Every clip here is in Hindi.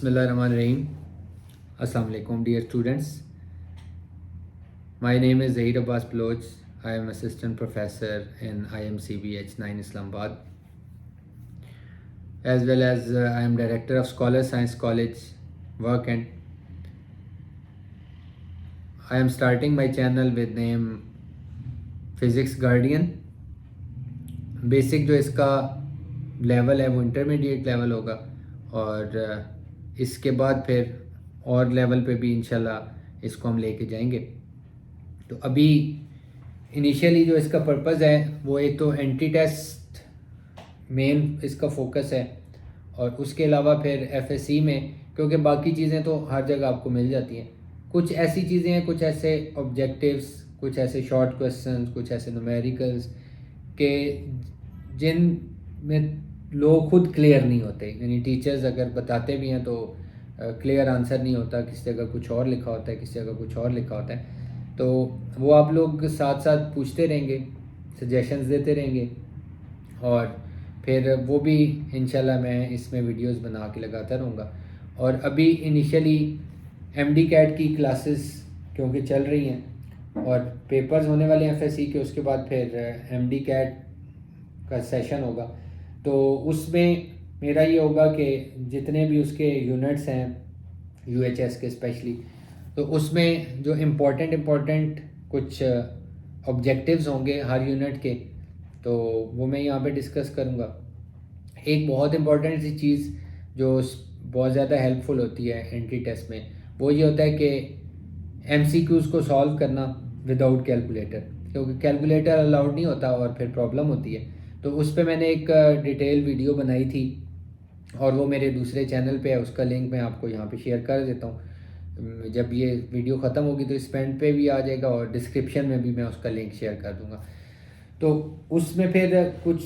Bismillahirrahmanirrahim. Assalamu alaikum dear students. My name is Zahir Abbas Baloch. I am assistant professor in IMCB H9 Islamabad. As well as I am director of Scholar Science College Work, and I am starting my channel with name Physics Guardian. Basic जो इसका लेवल है वो इंटरमीडिएट लेवल होगा और इसके बाद फिर और लेवल पे भी इंशाल्लाह इसको हम लेके जाएंगे। तो अभी इनिशियली जो इसका पर्पज़ है वो एक तो एंट्री टेस्ट मेन इसका फोकस है, और उसके अलावा फिर एफएससी में, क्योंकि बाकी चीज़ें तो हर जगह आपको मिल जाती हैं, कुछ ऐसी चीज़ें हैं, कुछ ऐसे ऑब्जेक्टिव्स, कुछ ऐसे शॉर्ट क्वेश्चंस, कुछ ऐसे न्यूमेरिकल्स के जिन में लोग खुद क्लियर नहीं होते, यानी टीचर्स अगर बताते भी हैं तो क्लियर आंसर नहीं होता, किसी जगह कुछ और लिखा होता है, किसी जगह कुछ और लिखा होता है। तो वो आप लोग साथ साथ पूछते रहेंगे, सजेशंस देते रहेंगे, और फिर वो भी इंशाल्लाह मैं इसमें वीडियोस बना के लगाता रहूँगा। और अभी इनिशियली एमडी कैट की क्लासेस क्योंकि चल रही हैं और पेपर्स होने वाले हैं एफएससी के, उसके बाद फिर एमडी कैट का सेशन होगा, तो उसमें मेरा ये होगा कि जितने भी उसके यूनिट्स हैं यूएचएस के स्पेशली, तो उसमें जो इम्पोर्टेंट कुछ ऑब्जेक्टिव्स होंगे हर यूनिट के, तो वो मैं यहाँ पे डिस्कस करूँगा। एक बहुत इम्पॉर्टेंट सी चीज़ जो बहुत ज़्यादा हेल्पफुल होती है एंट्री टेस्ट में, वो ये होता है कि एमसीक्यूज़ को सॉल्व करना विदाउट कैलकुलेटर, क्योंकि कैलकुलेटर अलाउड नहीं होता और फिर प्रॉब्लम होती है। तो उस पर मैंने एक डिटेल वीडियो बनाई थी और वो मेरे दूसरे चैनल पे है, उसका लिंक मैं आपको यहाँ पे शेयर कर देता हूँ। जब ये वीडियो ख़त्म होगी तो इस पेंट पे भी आ जाएगा और डिस्क्रिप्शन में भी मैं उसका लिंक शेयर कर दूँगा। तो उसमें फिर कुछ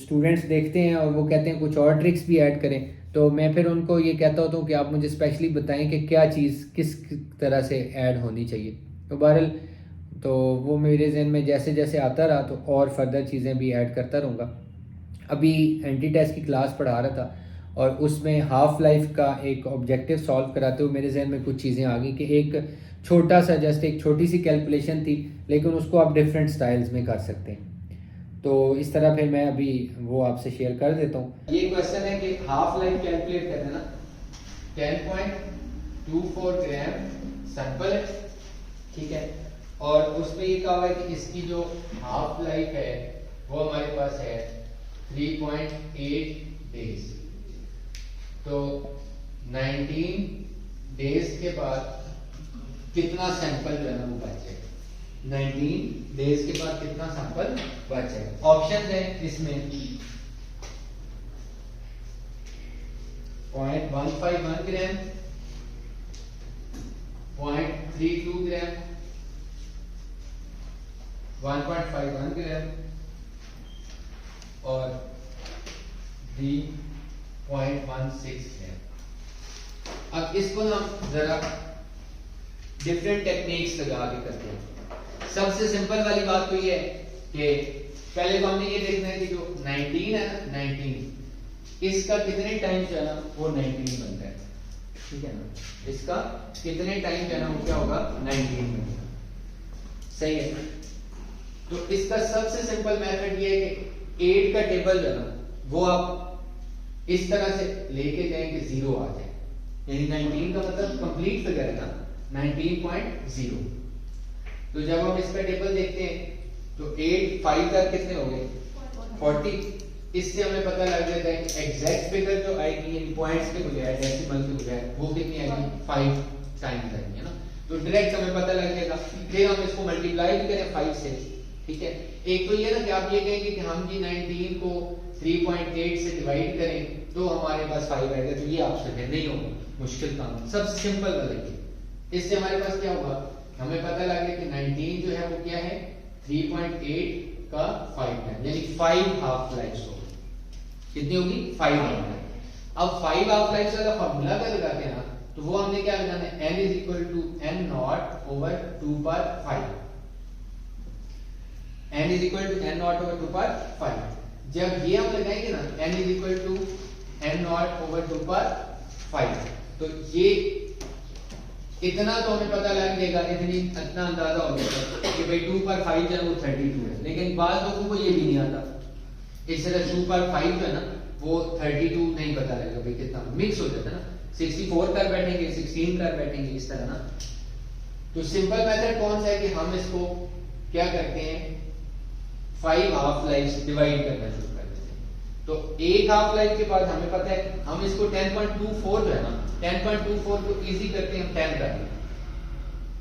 स्टूडेंट्स देखते हैं और वो कहते हैं कुछ और ट्रिक्स भी ऐड करें, तो मैं फिर उनको ये कहता होता हूँ कि आप मुझे स्पेशली बताएं कि क्या चीज़ किस तरह से ऐड होनी चाहिए। तो बहरहाल तो वो मेरे जहन में जैसे जैसे आता रहा तो और फर्दर चीज़ें भी ऐड करता रहूँगा। अभी एंट्री टेस्ट की क्लास पढ़ा रहा था और उसमें हाफ लाइफ का एक ऑब्जेक्टिव सॉल्व कराते हुए मेरे जहन में कुछ चीज़ें आ गई कि एक छोटा सा जस्ट एक छोटी सी कैलकुलेशन थी, लेकिन उसको आप डिफरेंट स्टाइल्स में कर सकते हैं। तो इस तरह फिर मैं अभी वो आपसे शेयर कर देता हूँ। ये क्वेश्चन है कि हाफ लाइफ कैलकुलेट कर देना, 10.24 ग्राम सैंपल है, ठीक है, और उसमें ये कहा हुआ है कि इसकी जो हाफ लाइफ है वो हमारे पास है 3.8 डेज। तो 19 डेज के बाद कितना सैंपल जो है ना वो बचेगा, 19 डेज के बाद कितना सैंपल बचेगा। ऑप्शन है इसमें 0.151 ग्राम, 0.32 ग्राम, 1.51 ग्राम और 3.16 ग्राम। अब इसको हम जरा डिफरेंट टेक्निक्स लगा के करते हैं। सबसे सिंपल वाली बात तो ये है कि पहले तो हमने ये देखना है कि जो 19 है ना, 19 इसका कितने टाइम जो है ना वो 19 बनता है, ठीक है ना, इसका कितने टाइम जो है ना वो क्या होगा 19 बनता है, सही है। तो इसका सबसे सिंपल मेथड ये है कि 8 का टेबल जो है ना वो आप इस तरह से लेके जाएं कि 0 आ जाए, यानी 19 का मतलब कंप्लीट फिगर है ना 19.0। तो जब हम इसका टेबल देखते हैं तो 8 5 तक कितने हो गए 40। इससे हमें पता लग जाता है कि एग्जैक्ट फिगर जो आएगी यानी पॉइंट्स के बजाय डेसिमल के बजाय वो कितनी आएगी 5 टाइम्स आएगी, है ना। तो डायरेक्ट हमें पता लग जाएगा। फिर हम इसको मल्टीप्लाई भी करें 5 से, ठीक है। एक तो ये ना कि आप ये कहेंगे कि हम जी 19 को 3.8 से डिवाइड करें तो हमारे पास 5 आएगा, तो ये आपसे फिर नहीं होगा, मुश्किल काम। सबसे सिंपल वाला ये, इससे हमारे पास क्या होगा, हमें पता लग गया कि 19 जो है वो क्या है 3.8 का 5 टाइम, यानी 5 हाफ लाइफ्स होगी। कितनी होगी 5 हाफ लाइफ। अब 5 हाफ लाइफ्स का फार्मूला का लगाते हैं ना, तो वो हमने क्या लगाना है, n is equal to n naught over 2 पर 5, n is equal to n naught over 2 पर 5। जब ये हम लगाएंगे ना n is equal to n naught over 2 पर 5, तो ये इतना तो हमें पता लग जाएगा, इतना अंदाजा हो जाएगा कि भाई 2 पर 5 है वो 32 है। लेकिन बाद लोगों को ये भी नहीं आता, इस तरह 2 पर 5 जो है ना वो 32 नहीं पता लगेगा भाई कितना, मिक्स हो जाता है ना, 64 कर बैठेंगे, 16 कर बैठेंगे, इस तरह ना। तो सिंपल मेथड कौन सा है कि हम इसको क्या करते हैं, 5 हाफ लाइफ डिवाइड करना शुरू कर देते हैं। तो एक हाफ लाइफ के बाद हमें पता है हम इसको 10.24 जो है ना, 10.24 को इजी करके हम 10 कर लेते हैं,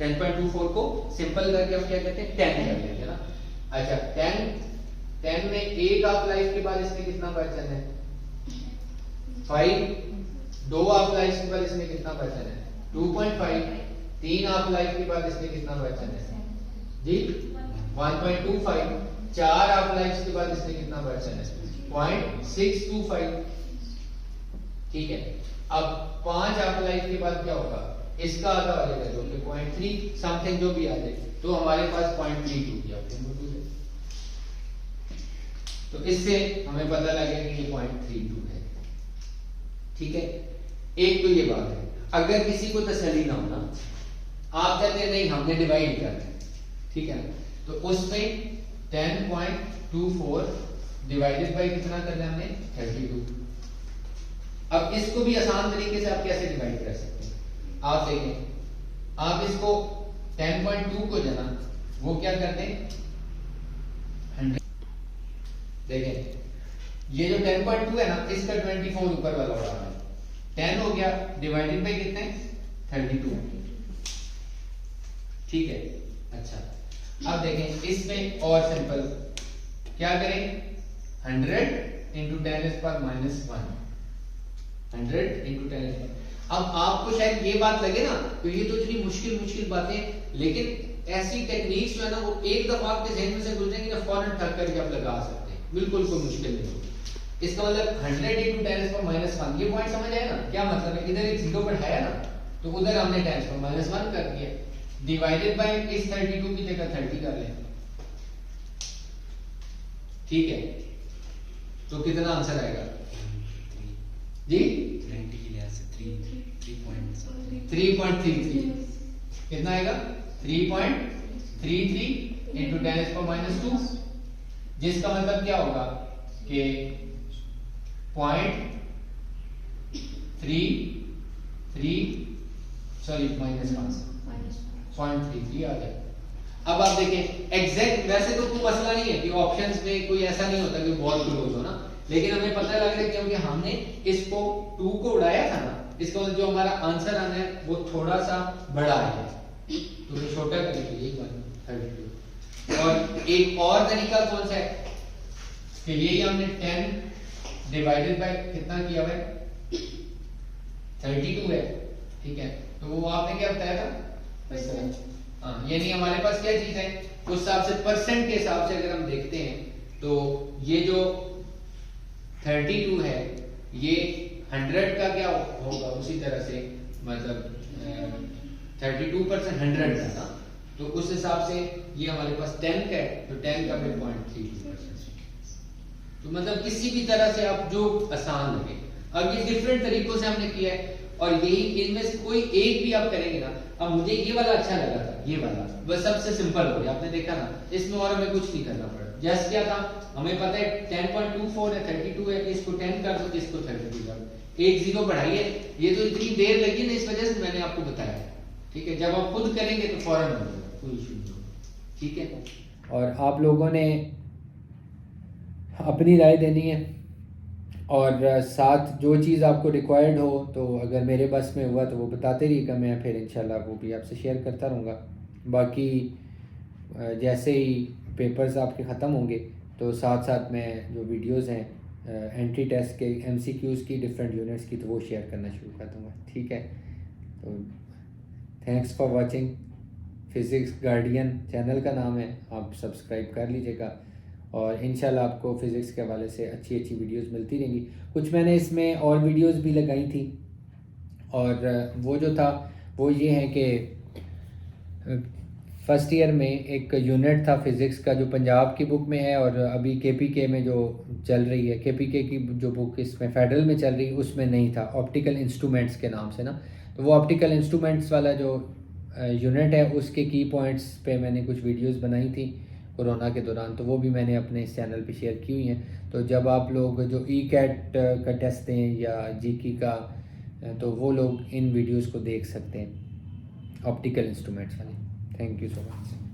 10.24 को सिंपल करके हम क्या कहते हैं 10 कर लेते हैं ना। अच्छा 10 में एक हाफ लाइफ के बाद इसमें कितना बचन है 5, 2 हाफ लाइफ के बाद इसमें कितना बचन है 2.5, 3 हाफ लाइफ के बाद इसमें कितना बचन है जी 1.25, 4 हाफ लाइफ के बाद इसमें कितना बचन है 0.625, ठीक है। अब 5 हाफ लाइफ के बाद क्या होगा, इसका आधा आ जाएगा जो कि 0.3 समथिंग जो भी आ जाए, तो हमारे पास 0.32 दिया, तो इससे हमें पता लगेगा कि ये 0.32 है, ठीक है। एक तो ये बात है, अगर किसी को तसल्ली ना हो ना, आप कहते हैं नहीं हमने डिवाइड करना है, ठीक है, तो उसमें 10.24 डिवाइडेड बाय कितना करना है हमने 32। अब इसको भी आसान तरीके से आप कैसे डिवाइड कर सकते हैं, आप देखें, आप इसको 10.2 को जाना वो क्या करते हैं 100, देखें ये जो 10.2 है ना इसका 24 ऊपर वाला उड़ा है, 10 हो गया डिवाइडेड बाय कितने 32, ठीक है। अच्छा अब देखें इसमें और सिंपल क्या करें 100 इंटू 10⁻⁻1, 100 इंटू 10। अब आपको शायद ये बात लगे ना तो ये तो इतनी मुश्किल बातें, लेकिन ऐसी टेक्निक्स जो है ना वो एक दफा आपके जहन में से गुजरेंगी ना फौरन ठक करके आप लगा सकते हैं, बिल्कुल कोई मुश्किल नहीं होगी। इसका मतलब 100 इंटू 10⁻⁻1, ये पॉइंट समझ आया ना क्या मतलब है, इधर एक जीरो पर है ना तो उधर हमने 10⁻⁻1 कर दिया, डिवाइडेड बाय इस 32 की जगह 30 कर लें, ठीक है। तो कितना आंसर आएगा जी 90 के लिहाज से 3.33 कितना आएगा 3.33 इंटू 10⁻², जिसका मतलब क्या होगा कि 0.33 आ जाए। अब आप देखें एग्जैक्ट, वैसे तो कोई मसला नहीं है कि ऑप्शंस में कोई ऐसा नहीं होता कि बहुत क्लोज हो ना, लेकिन हमें पता लग रहा है क्योंकि हमने इसको 2 को उड़ाया था ना, इसका मतलब जो हमारा आंसर आना है वो थोड़ा सा बड़ा है, तो ये छोटा करेंगे यही बात 32। और एक और तरीका कौन सा है कि यही हमने 10 डिवाइडेड बाय कितना किया हुआ है 32 है, ठीक है। तो वो आपने क्या बताया था, हाँ यानी हमारे पास क्या चीज है उस हिसाब से परसेंट के हिसाब से अगर हम देखते हैं तो ये जो 32 है ये 100 का क्या होगा उसी तरह से, मतलब 32% 100 का ना, तो उस हिसाब से ये हमारे पास 10 का है तो 10 का 0.32%, तो मतलब किसी भी तरह से आप जो आसान लगे। अब ये डिफरेंट तरीकों से हमने किया है और यही इनमें से कोई एक भी आप करेंगे ना। अब मुझे ये वाला अच्छा लगा था, ये वाला बस सबसे सिंपल हो गया, आपने देखा ना इसमें और हमें कुछ नहीं करना पड़ा। जैसे क्या था हमें पता है 10.24 है 32 है, इसको 10 कर दो इसको 32 कर दो, एक जीरो बढ़ाइए, ये तो इतनी देर लगी ना इस वजह से मैंने आपको बताया, ठीक है। जब आप खुद करेंगे तो फौरन हो जाएगा, कोई इशू नहीं होगा, ठीक है। और आप लोगों ने अपनी राय देनी है और साथ जो चीज़ आपको रिक्वायर्ड हो तो अगर मेरे बस में हुआ तो वो बताते रहिएगा, मैं फिर इंशाल्लाह वो भी आपसे शेयर करता रहूँगा। बाकी जैसे ही पेपर्स आपके ख़त्म होंगे तो साथ साथ मैं जो वीडियोस हैं एंट्री टेस्ट के MCQs की डिफरेंट यूनिट्स की तो वो शेयर करना शुरू कर दूँगा, ठीक है। तो thanks for watching. Physics guardian channel का नाम है, आप सब्सक्राइब कर लीजिएगा और इंशाल्लाह आपको फ़िज़िक्स के हवाले से अच्छी अच्छी वीडियोस मिलती रहेंगी। कुछ मैंने इसमें और वीडियोस भी लगाई थी और वो जो था वो ये है कि फर्स्ट ईयर में एक यूनिट था फ़िज़िक्स का जो पंजाब की बुक में है और अभी KPK में जो चल रही है, KPK की जो बुक इसमें फेडरल में चल रही है उसमें नहीं था, ऑप्टिकल इंस्ट्रूमेंट्स के नाम से ना। तो वो ऑप्टिकल इंस्ट्रूमेंट्स वाला जो यूनिट है उसके की पॉइंट्स पे मैंने कुछ वीडियोस बनाई थी कोरोना के दौरान, तो वो भी मैंने अपने इस चैनल पे शेयर की हुई हैं। तो जब आप लोग जो ई कैट का टेस्ट दें या जीकी का, तो वो लोग इन वीडियोस को देख सकते हैं ऑप्टिकल इंस्ट्रूमेंट्स वाले। Thank you so much.